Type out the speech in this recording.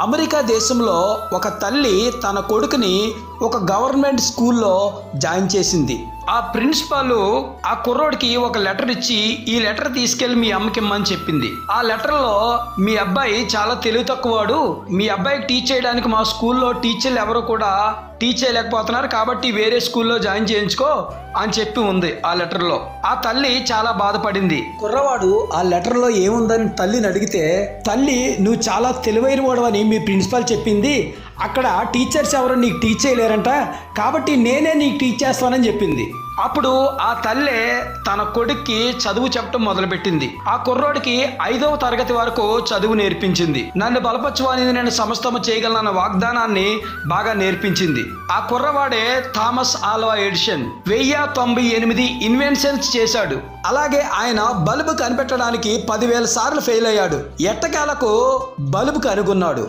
America దేశంలో ఒక తల్లి తన కొడుకుని ఒక గవర్నమెంట్ స్కూల్లో జాయిన్ చేసింది. ఆ ప్రిన్సిపాల్ ఆ కుర్రోడికి ఒక లెటర్ ఇచ్చి ఈ లెటర్ తీసుకెళ్లి మీ అమ్మకి ఇమ్మని చెప్పింది. ఆ లెటర్లో మీ అబ్బాయి చాలా తెలివి తక్కువవాడు, మీ అబ్బాయికి టీచ్ చేయడానికి మా స్కూల్లో టీచర్లు ఎవరు కూడా టీచ్ చేయలేకపోతున్నారు, కాబట్టి వేరే స్కూల్లో జాయిన్ చేయించుకో అని చెప్పి ఉంది ఆ లెటర్లో. ఆ తల్లి చాలా బాధపడింది. కుర్రవాడు ఆ లెటర్లో ఏముందని తల్లిని అడిగితే, తల్లి నువ్వు చాలా తెలివైన వాడు అని మీ ప్రిన్సిపాల్ చెప్పింది, అక్కడ టీచర్స్ ఎవరు నీకు టీచ్ చేయలేరంట, కాబట్టి నేనే నీకు టీచ్ చేస్తానని చెప్పింది. అప్పుడు ఆ తల్లే తన కొడుక్కి చదువు చెప్పడం మొదలుపెట్టింది. ఆ కుర్రోడికి 5వ తరగతి వరకు చదువు నేర్పించింది. నన్ను బలపరచువాని నేను సమస్తము చేయగలనన్న వాగ్దానాన్ని బాగా నేర్పించింది. ఆ కుర్రవాడే థామస్ ఆల్వా ఎడిసన్ 1098 ఇన్వెన్షన్స్ చేశాడు. అలాగే ఆయన బల్బు కనిపెట్టడానికి 10,000 సార్లు ఫెయిల్ అయ్యాడు. ఎట్టకేలకు బల్బు కనుగొన్నాడు.